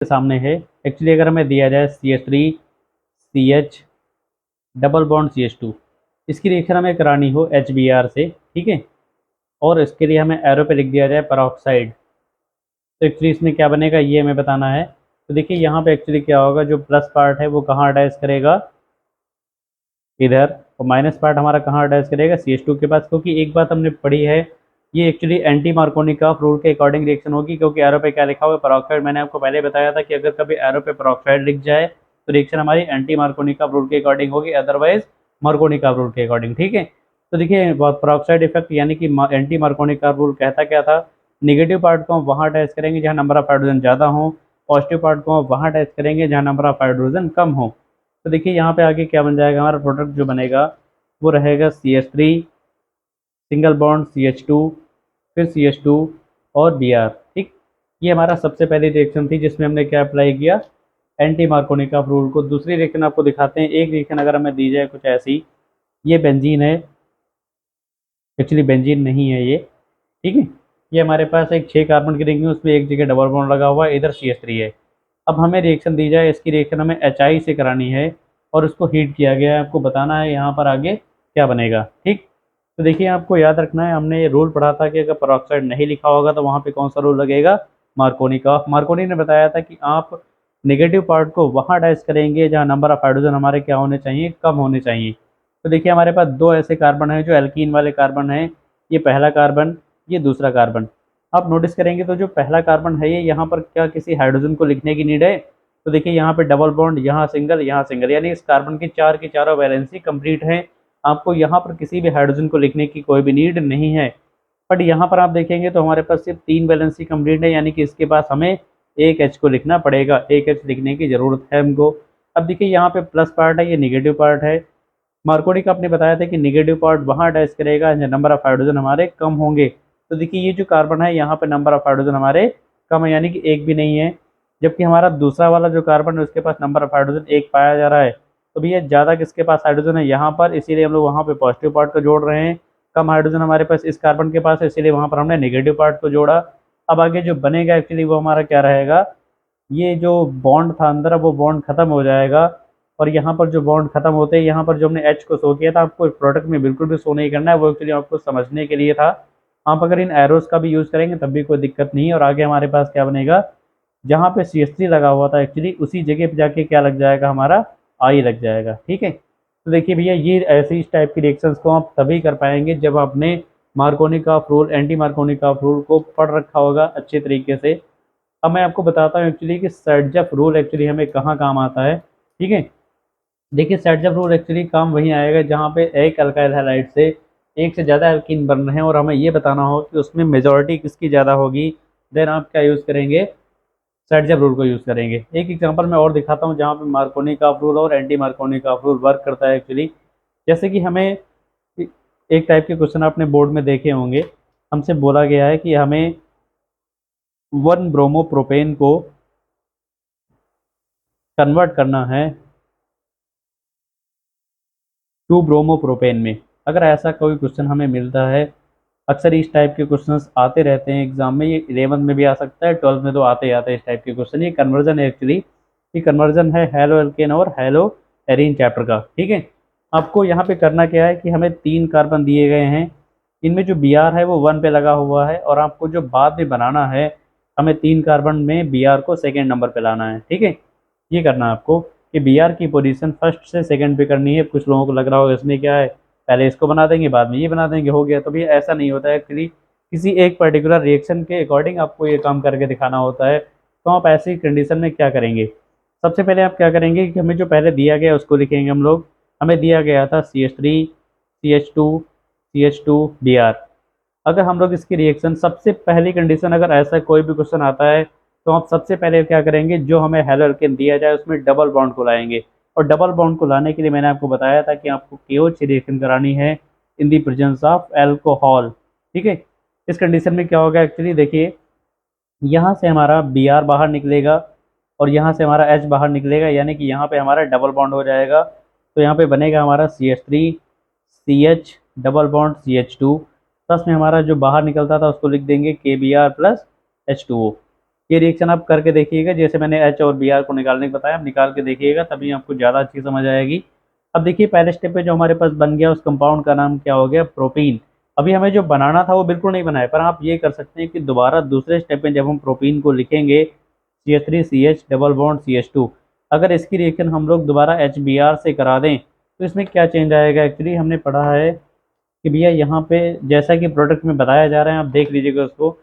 के सामने है। एक्चुअली अगर हमें दिया जाए CH3 CH double bond CH2, इसकी रिएक्शन हमें करानी हो HBr से, ठीक है, और इसके लिए हमें एरो पे लिख दिया जाए पेरोक्साइड। तो एक्चुअली इसमें क्या बनेगा ये हमें बताना है। तो देखिए यहाँ पे एक्चुअली क्या होगा, जो प्लस पार्ट है वो कहाँ अटैच करेगा, इधर, और माइनस पार्ट हमारा कहाँ अटैच करेगा, CH2 के पास। क्योंकि एक बात हमने पढ़ी है, ये एक्चुअली एंटी मार्कोनिकॉफ रूल के अकॉर्डिंग रिएक्शन होगी, क्योंकि एरो पे क्या लिखा हुआ है, पेरोक्साइड। मैंने आपको पहले बताया था कि अगर कभी एरो पे पेरोक्साइड लिख जाए तो रिएक्शन हमारी एंटी मार्कोनिकॉफ रूल के अकॉर्डिंग होगी, अदरवाइज मार्कोनिकॉफ रूल के अकॉर्डिंग, ठीक है। तो देखिए पेरोक्साइड इफेक्ट यानी कि एंटी मार्कोनिकॉफ रूल कहता क्या था, निगेटिव पार्ट को हम वहाँ अटैच करेंगे जहाँ नंबर ऑफ हाइड्रोजन ज़्यादा हो, पॉजिटिव पार्ट को हम वहाँ अटैच करेंगे जहाँ नंबर ऑफ हाइड्रोजन कम हो। तो देखिए यहाँ पे आगे क्या बन जाएगा, हमारा प्रोडक्ट जो बनेगा वो रहेगा CH3 सिंगल बॉन्ड CH2, फिर CH2 और Br, ठीक। ये हमारा सबसे पहली रिएक्शन थी जिसमें हमने क्या अप्लाई किया, एंटी मार्कोनिकॉफ रूल को। दूसरी रिएक्शन आपको दिखाते हैं। एक रिएक्शन अगर हमें दी जाए कुछ ऐसी, ये बेंजीन है, एक्चुअली बेंजीन नहीं है ये, ठीक है। ये हमारे पास एक 6 कार्बन की रिंग है, उसमें एक जगह डबल बॉन्ड लगा हुआ है, इधर CH3 है। अब हमें रिएक्शन दी जाए, इसकी रिएक्शन हमें HI से करानी है और उसको हीट किया गया है। आपको बताना है यहाँ पर आगे क्या बनेगा, ठीक। तो देखिए आपको याद रखना है, हमने ये रूल पढ़ा था कि अगर पेरोक्साइड नहीं लिखा होगा तो वहाँ पे कौन सा रूल लगेगा, मार्कोनी का। मार्कोनी ने बताया था कि आप नेगेटिव पार्ट को वहाँ अटैच करेंगे जहाँ नंबर ऑफ हाइड्रोजन हमारे क्या होने चाहिए, कम होने चाहिए। तो देखिए हमारे पास दो ऐसे कार्बन हैं जो एल्कीन वाले कार्बन हैं, ये पहला कार्बन, ये दूसरा कार्बन। आप नोटिस करेंगे तो जो पहला कार्बन है ये यहाँ पर क्या किसी हाइड्रोजन को लिखने की नीड है, तो देखिए यहाँ पे डबल बॉन्ड, यहाँ सिंगल, यानी इस कार्बन की चारों वैलेंसी कंप्लीट है। आपको यहाँ पर किसी भी हाइड्रोजन को लिखने की कोई भी नीड नहीं है। बट यहाँ पर आप देखेंगे तो हमारे पास सिर्फ 3 वैलेंसी कंप्लीट है, यानी कि इसके पास हमें एक H को लिखना पड़ेगा, एक H लिखने की ज़रूरत है हमको। अब देखिए यहाँ पे प्लस पार्ट है, ये निगेटिव पार्ट है। मार्कोनी का आपने बताया था कि निगेटिव पार्ट वहाँ अटैच करेगा जहाँ नंबर ऑफ हाइड्रोजन हमारे कम होंगे। तो देखिए ये जो कार्बन है यहाँ पे नंबर ऑफ हाइड्रोजन हमारे कम है, यानी कि एक भी नहीं है। जबकि हमारा दूसरा वाला जो कार्बन है उसके पास नंबर ऑफ हाइड्रोजन एक पाया जा रहा है। तो भैया ज़्यादा किसके पास हाइड्रोजन है, यहाँ पर, इसीलिए हम लोग वहाँ पे पॉजिटिव पार्ट को जोड़ रहे हैं। कम हाइड्रोजन हमारे पास इस कार्बन के पास है, इसीलिए वहाँ पर हमने नेगेटिव पार्ट को जोड़ा। अब आगे जो बनेगा एक्चुअली वो हमारा क्या रहेगा, ये जो बॉन्ड था अंदर, अब वो बॉन्ड खत्म हो जाएगा। और यहाँ पर जो बॉन्ड खत्म होते हैं, यहाँ पर जो हमने H को शो किया था, आपको प्रोडक्ट में बिल्कुल भी शो नहीं करना है, वो एक्चुअली आपको समझने के लिए था। आप अगर इन एरोस का भी यूज़ करेंगे तब भी कोई दिक्कत नहीं है। और आगे हमारे पास क्या बनेगा, जहाँ पे CH3 लगा हुआ था एक्चुअली उसी जगह पे जाके क्या लग जाएगा, हमारा I लग जाएगा, ठीक है। तो देखिए भैया ये ऐसे इस टाइप की रिएक्शंस को आप तभी कर पाएंगे जब आपने Markovnikov rule, anti Markovnikov rule को पढ़ रखा होगा अच्छे तरीके से। अब मैं आपको बताता हूँ एक्चुअली कि सर्जफ रूल एक्चुअली हमें कहाँ काम आता है, ठीक है। देखिए सर्जफ रूल एक्चुअली काम वहीं आएगा जहाँ पे एक अल्काइल हैलाइड से एक से ज़्यादा एल्कीन बन रहे हैं और हमें ये बताना हो कि उसमें मेजॉरिटी किसकी ज़्यादा होगी। देन आप क्या यूज़ करेंगे, सर्जफ रूल को यूज़ करेंगे। एक एग्जांपल मैं और दिखाता हूँ जहाँ पे मार्कोनी का रूल और एंटी मार्कोनी का रूल वर्क करता है एक्चुअली। जैसे कि हमें एक टाइप के क्वेश्चन आपने बोर्ड में देखे होंगे, हमसे बोला गया है कि हमें 1 ब्रोमोप्रोपेन को कन्वर्ट करना है 2 ब्रोमोप्रोपेन में। अगर ऐसा कोई क्वेश्चन हमें मिलता है, अक्सर इस टाइप के क्वेश्चंस आते रहते हैं एग्जाम में, ये 11th में भी आ सकता है, 12th में तो आते ही आते हैं इस टाइप के क्वेश्चन। ये कन्वर्जन है एक्चुअली, ये कन्वर्जन है हेलो एल्केन और हेलो एरीन चैप्टर का, ठीक है। आपको यहाँ पे करना क्या है कि हमें 3 कार्बन दिए गए हैं, इनमें जो Br है वो 1 पे लगा हुआ है, और आपको जो बाद में बनाना है, हमें 3 कार्बन में Br को सेकेंड नंबर पे लाना है, ठीक है। ये करना है आपको कि Br की पोजीशन फर्स्ट से सेकंड पे करनी है। कुछ लोगों को लग रहा होगा इसमें क्या है, पहले इसको बना देंगे बाद में ये बना देंगे, हो गया। तो भी ऐसा नहीं होता है एक्चुअली, किसी एक पर्टिकुलर रिएक्शन के अकॉर्डिंग आपको ये काम करके दिखाना होता है। तो आप ऐसी कंडीशन में क्या करेंगे, सबसे पहले आप क्या करेंगे कि हमें जो पहले दिया गया उसको लिखेंगे हम लोग। हमें दिया गया था CH3 CH2 CH2 Br। अगर हम लोग इसकी रिएक्शन, सबसे पहली कंडीशन, अगर ऐसा कोई भी क्वेश्चन आता है तो आप सबसे पहले क्या करेंगे, जो हमें हेलो एल्केन दिया जाए उसमें डबल बॉन्ड को लाएंगे। और डबल बॉन्ड को लाने के लिए मैंने आपको बताया था कि आपको KOH रिएक्शन करानी है इन दी प्रेजेंस ऑफ एल्कोहल, ठीक है। इस कंडीशन में क्या होगा एक्चुअली, देखिए यहाँ से हमारा Br बाहर निकलेगा और यहाँ से हमारा H बाहर निकलेगा, यानी कि यहाँ पे हमारा डबल बॉन्ड हो जाएगा। तो यहाँ पे बनेगा हमारा CH3 CH double bond CH2, plus में हमारा जो बाहर निकलता था उसको लिख देंगे KBr प्लस H2O। ये रिएक्शन आप करके देखिएगा, जैसे मैंने एच और बी आर को निकालने को बताया, आप निकाल के देखिएगा, तभी आपको ज़्यादा अच्छी समझ आएगी। अब देखिए पहले स्टेप पे जो हमारे पास बन गया, उस कंपाउंड का नाम क्या हो गया, प्रोपीन। अभी हमें जो बनाना था वो बिल्कुल नहीं बनाया, पर आप ये कर सकते हैं कि दोबारा दूसरे स्टेप में जब हम प्रोपीन को लिखेंगे CH3CH डबल बॉन्ड CH2, अगर इसकी रिएक्शन हम लोग दोबारा HBr से करा दें तो इसमें क्या चेंज आएगा। एक्चुअली हमने पढ़ा है कि भैया यहाँ पे जैसा कि प्रोडक्ट में बताया जा रहा है, आप देख लीजिएगा उसको,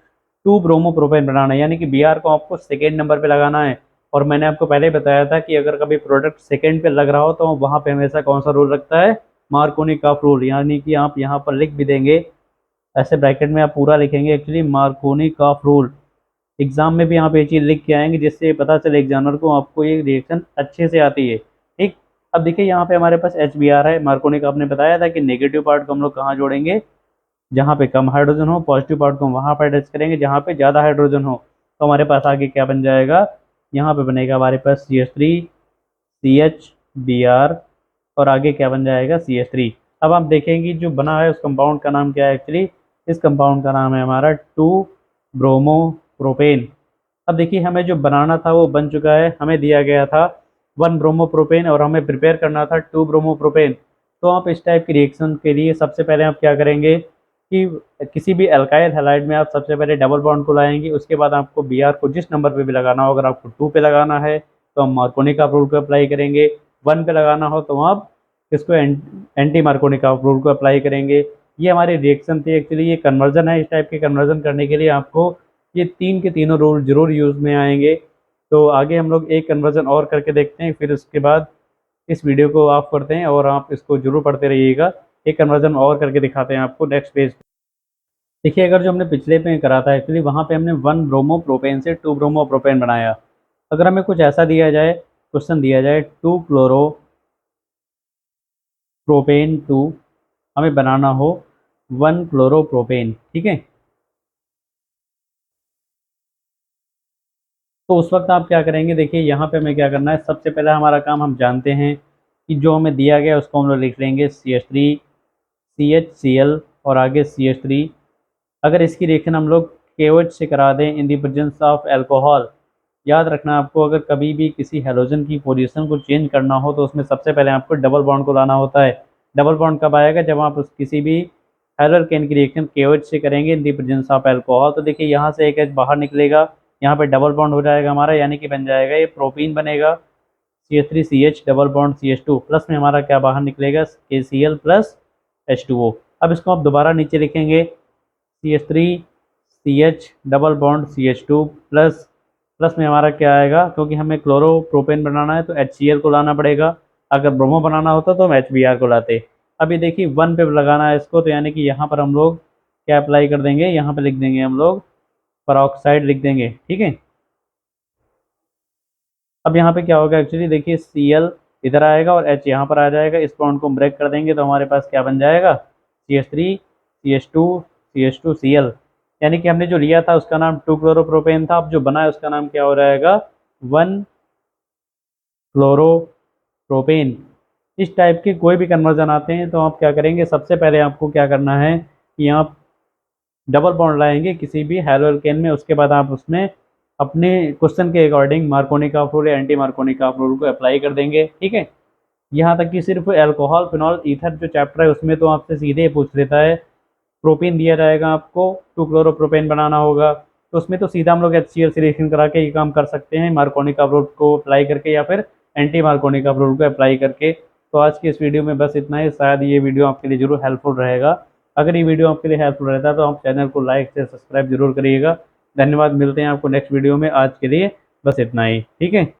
2 ब्रोमो प्रोपेन बनाना है, यानी कि Br को आपको सेकेंड नंबर पे लगाना है। और मैंने आपको पहले ही बताया था कि अगर कभी प्रोडक्ट सेकेंड पे लग रहा हो तो वहाँ पे हमेशा कौन सा रूल लगता है, मार्कोनी का रूल, यानी कि आप यहाँ पर लिख भी देंगे, ऐसे ब्रैकेट में आप पूरा लिखेंगे एक्चुअली मार्कोनी का रूल। एग्जाम में भी आप ये चीज़ लिख के आएंगे, जिससे पता चले एग्जामिनर को आपको ये रिएक्शन अच्छे से आती है। ठीक। अब देखिए यहाँ पे हमारे पास HBr है, मार्कोनी का आपने बताया था कि नेगेटिव पार्ट को हम लोग कहाँ जोड़ेंगे, जहाँ पे कम हाइड्रोजन हो, पॉजिटिव पार्ट को वहाँ पर अटैच करेंगे जहाँ पे ज़्यादा हाइड्रोजन हो। तो हमारे पास आगे क्या बन जाएगा, यहाँ पे बनेगा हमारे पास CH3CH Br, और आगे क्या बन जाएगा CH3। अब आप देखेंगे जो बना है उस कंपाउंड का नाम क्या है, एक्चुअली इस कंपाउंड का नाम है हमारा 2 ब्रोमो प्रोपेन। अब देखिए हमें जो बनाना था वो बन चुका है, हमें दिया गया था 1 ब्रोमो प्रोपेन और हमें प्रिपेयर करना था 2 ब्रोमो प्रोपेन। तो आप इस टाइप की रिएक्शन के लिए सबसे पहले आप क्या करेंगे कि किसी भी अल्काइल हैलाइड में आप सबसे पहले डबल बॉन्ड को लाएंगे, उसके बाद आपको Br को जिस नंबर पे भी लगाना हो, अगर आपको 2 पे लगाना है तो हम मार्कोनी का रूल को अप्लाई करेंगे, 1 पे लगाना हो तो आप इसको एंटी मार्कोनी का रूल को अप्लाई करेंगे। ये हमारी रिएक्शन थी, एक्चुअली ये कन्वर्जन है। इस टाइप के कन्वर्जन करने के लिए आपको ये तीन के तीनों रूल जरूर यूज़ में आएंगे। तो आगे हम लोग एक कन्वर्जन और करके देखते हैं, फिर उसके बाद इस वीडियो को ऑफ करते हैं और आप इसको जरूर पढ़ते रहिएगा। एक कन्वर्जन और करके दिखाते हैं आपको नेक्स्ट पेज। देखिए अगर जो हमने पिछले पे करा था एक्चुअली, वहाँ पे हमने 1 ब्रोमो प्रोपेन से 2 ब्रोमो प्रोपेन बनाया। अगर हमें कुछ ऐसा दिया जाए, क्वेश्चन दिया जाए 2 क्लोरोप्रोपेन 2, हमें बनाना हो 1 क्लोरोप्रोपेन, ठीक है, तो उस वक्त आप क्या करेंगे, देखिए यहाँ पे हमें क्या करना है, सबसे पहला हमारा काम हम जानते हैं कि जो हमें दिया गया उसको हम लोग लिख लेंगे CH3CHCl और आगे CH3। अगर इसकी रिएक्शन हम लोग KOH से करा दें इन दी प्रेजेंस ऑफ अल्कोहल, याद रखना आपको अगर कभी भी किसी हेलोजन की पोजीशन को चेंज करना हो तो उसमें सबसे पहले आपको डबल बॉन्ड को लाना होता है। डबल बॉन्ड कब आएगा, जब आप उस किसी भी एल्केन की रिएक्शन KOH से करेंगे इन दी प्रेजेंस ऑफ अल्कोहल। तो देखिए यहाँ से एक H बाहर निकलेगा, यहाँ पे डबल बॉन्ड हो जाएगा हमारा, यानी कि बन जाएगा ये प्रोपीन बनेगा, CH3CH double bond CH2 plus में हमारा क्या बाहर निकलेगा, KCl प्लस H2O। अब इसको आप दोबारा नीचे लिखेंगे CH3CH double bond CH2 plus, plus में हमारा क्या आएगा, क्योंकि हमें क्लोरोप्रोपेन बनाना है तो HCl को लाना पड़ेगा, अगर ब्रोमो बनाना होता तो हम HBr को लाते। अभी देखिए 1 पे लगाना है इसको, तो यानी कि यहाँ पर हम लोग क्या अप्लाई कर देंगे, यहाँ पे लिख देंगे हम लोग परऑक्साइड लिख देंगे, ठीक है। अब यहाँ पे क्या होगा एक्चुअली, देखिए Cl इधर आएगा और H यहाँ पर आ जाएगा, इस बॉन्ड को ब्रेक कर देंगे तो हमारे पास क्या बन जाएगा, CH3CH2CH2Cl, यानी कि हमने जो लिया था उसका नाम 2 क्लोरोप्रोपेन था, अब जो बना है उसका नाम क्या हो जाएगा, 1 क्लोरोप्रोपेन। इस टाइप के कोई भी कन्वर्जन आते हैं तो आप क्या करेंगे, सबसे पहले आपको क्या करना है कि आप डबल बॉन्ड लाएंगे किसी भी हैलोअल्केन में, उसके बाद आप उसमें अपने क्वेश्चन के अकॉर्डिंग मार्कोनी का रूल या एंटी मार्कोनी का रूल को अप्लाई कर देंगे, ठीक है। यहाँ तक कि सिर्फ अल्कोहल फिनॉल ईथर जो चैप्टर है उसमें तो आपसे सीधे ही पूछ लेता है, प्रोपेन दिया जाएगा आपको, 2 क्लोरोप्रोपेन बनाना होगा, तो उसमें तो सीधा हम लोग HCl से रिएक्शन करा के ये काम कर सकते हैं, मार्कोनी का रूल को अप्लाई करके या फिर एंटी मार्कोनी का रूल को अप्लाई करके। तो आज की इस वीडियो में बस इतना ही, शायद ये वीडियो आपके लिए जरूर हेल्पफुल रहेगा। अगर ये वीडियो आपके लिए हेल्पफुल रहता है तो आप चैनल को लाइक से सब्सक्राइब जरूर करिएगा। धन्यवाद, मिलते हैं आपको नेक्स्ट वीडियो में, आज के लिए बस इतना ही, ठीक है।